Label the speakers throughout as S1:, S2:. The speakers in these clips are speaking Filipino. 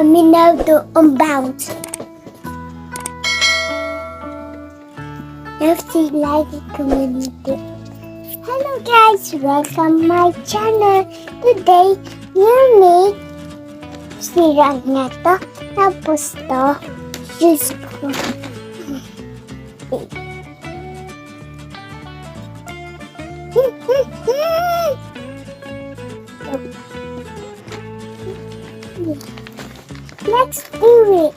S1: Aminado unbound. FC like community. Hello guys, welcome my channel. Today, you make sirang na to. Tapos to, juice ko. Let's do it.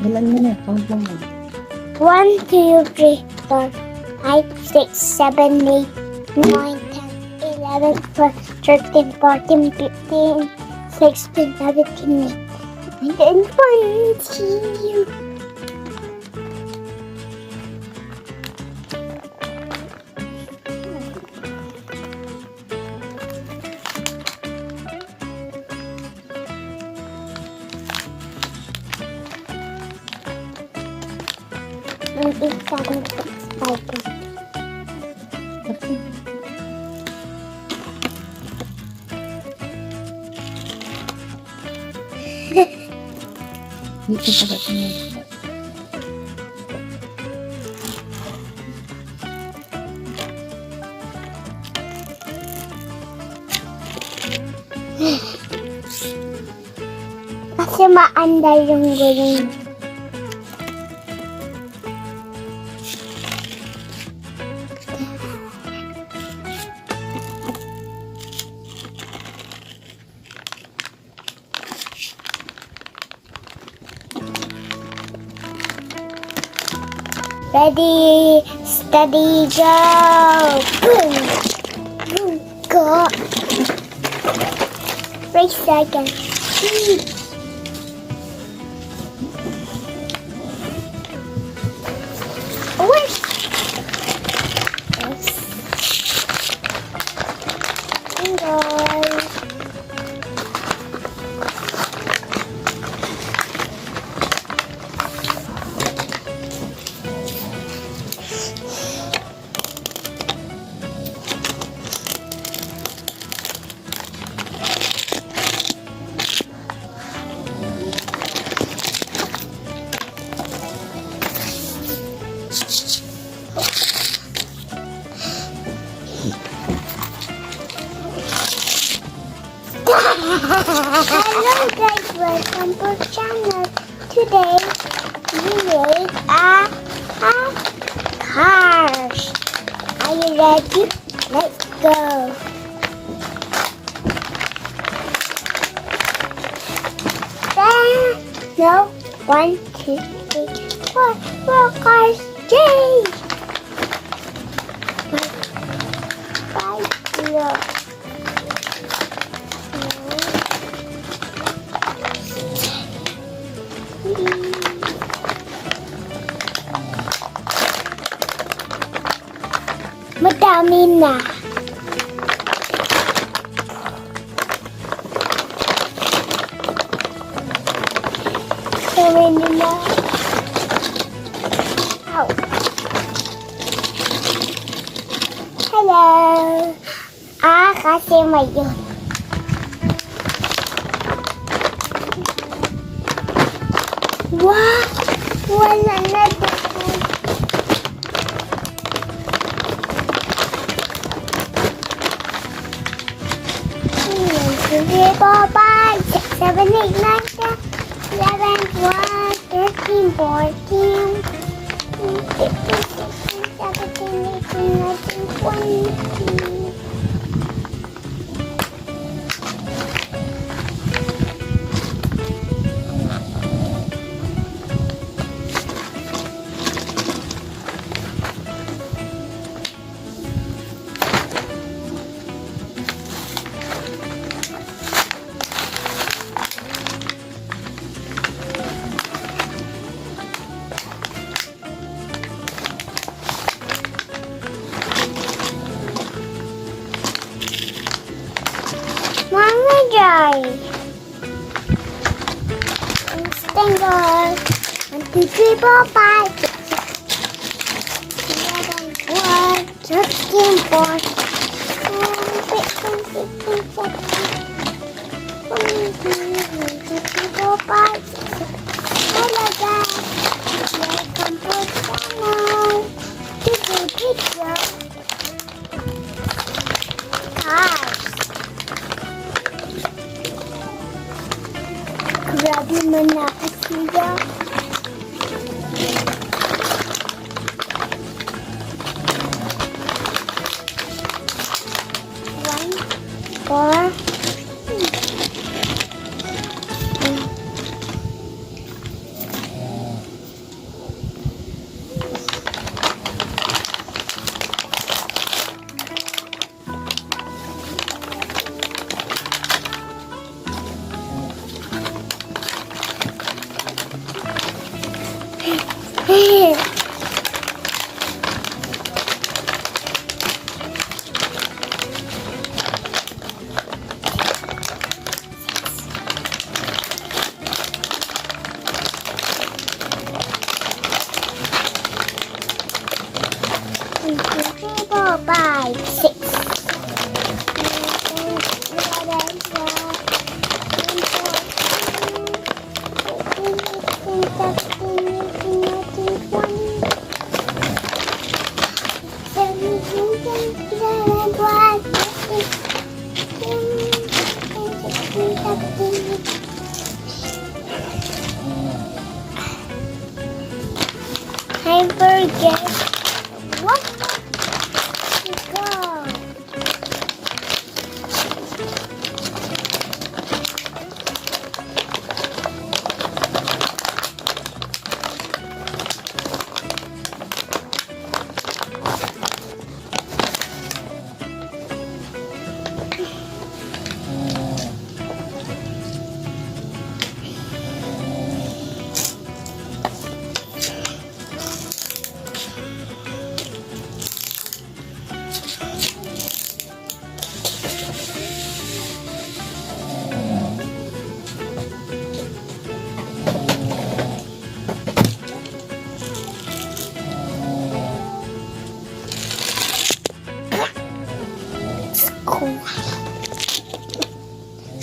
S2: Bilan mo na, count lang mo.
S1: 1, 2, 3, 4, 5, 6, 7, 8, 9, 10, 11, 12, 13, 14, 15, 16, 17, 18, and 20. Maybe 7, 6, 5.
S2: Dito sa ba't mo.
S1: Kasi maandar yung gulong. Ready, steady, go! Boom! Boom! Go! Race again. Wait! Yes. Enjoy! Hello guys, welcome to our channel. Today we make a cars. Are you ready? Let's go. No, 1, 2, 3, 4, 4 cars. Yay! 5, 0. Madami na. Gawin nila. Ow. Hello. Kasi may yun. Wow! Wala na doon. 2, 3, 4, 5, 6, 7, 8, 9, 10, 11, 12, 13, 14, 15, 16, 17, 18, 19, 20. Joy. Stangle. 1, 2, 3, 4, 5, 6, 7, 8, 9, 10, 11, 12, 13, 14, 15, 16, 17, 18, 19, 20. 13, 14, 15, 16, 17, 24, 5, 6, 7. Hello guys, welcome to the channel. Today's video, cars. Grabe man ako siya. 4. Five, 6. I forget what to go.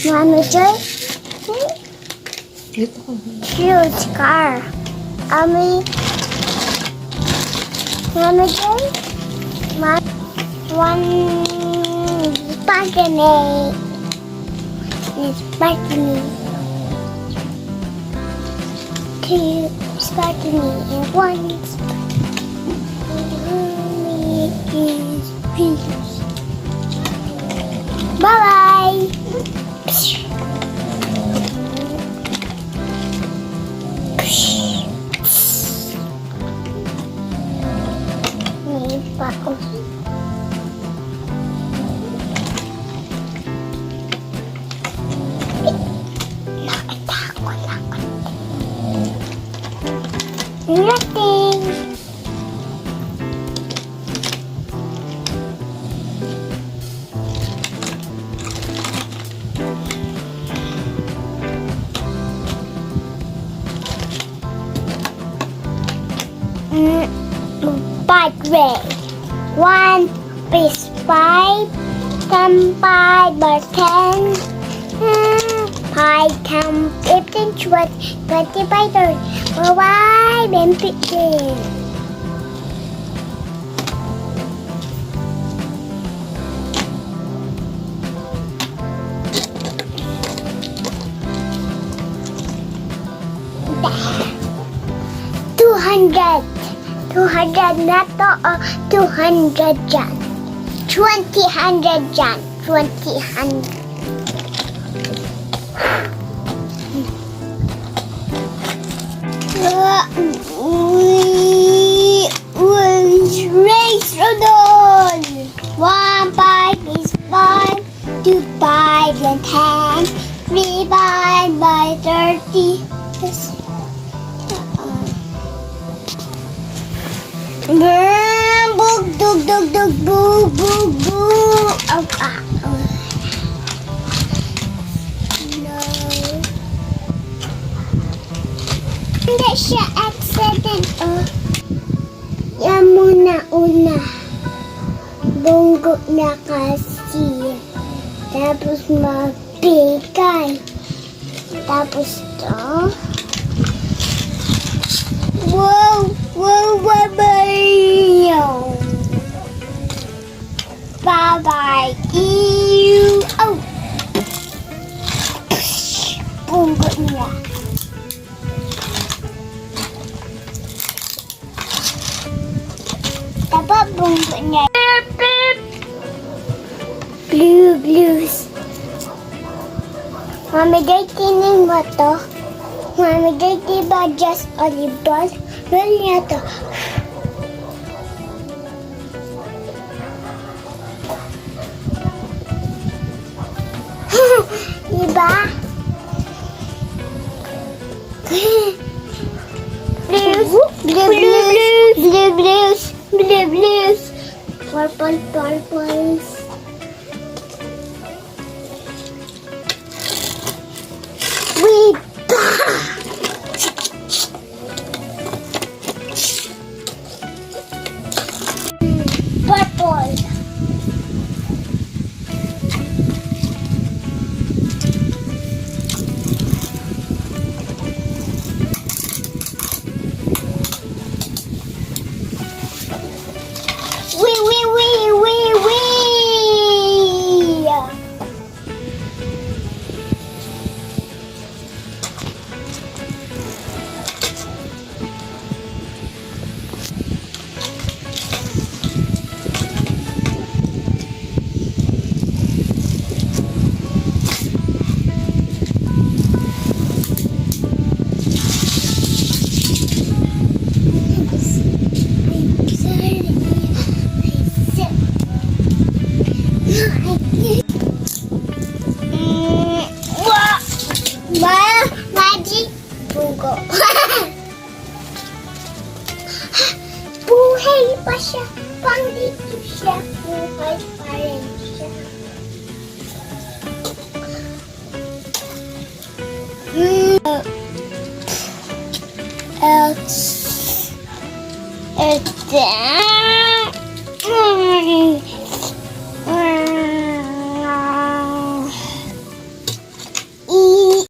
S1: Manager,
S2: Dito ka.
S1: huge car. Manager, one Spaghetti. Spaghetti. 2 spaghetti and 1 spaghetti. Bye-bye. May pa ako. Nakatakot ako. Nothing. Bike race. 1 is 5, 10 by 10, 5 10, 15, 20, 20 by 30, 5 and 15. $200 na to, 200 dyan. 20 dyan. 20 race rodon. 1 5 is 5, 2 5 and 10, 3 5 by 30. Boog, dug, dug, dug, boo, boo, boo. Oh, no. Hindi siya accident, oh. Yan muna, una. bungo na kasi. Tapos mabigay. Tapos to. Wow! Wow! Bye-bye! Bye-bye! Ew! Oh! Bungo niya. Dapat bungo niya. Beep, beep. Blue, blues. Mami, dating mo to? Mami, dating ba just olive ball? Roll niya to. Diba? Blues, blue, blues, blue, blues, blue, blues, purple, purples. We purple. Magic bungo. Buhay pa siya. Pangdito siya. Buhay pa rin siya. Else.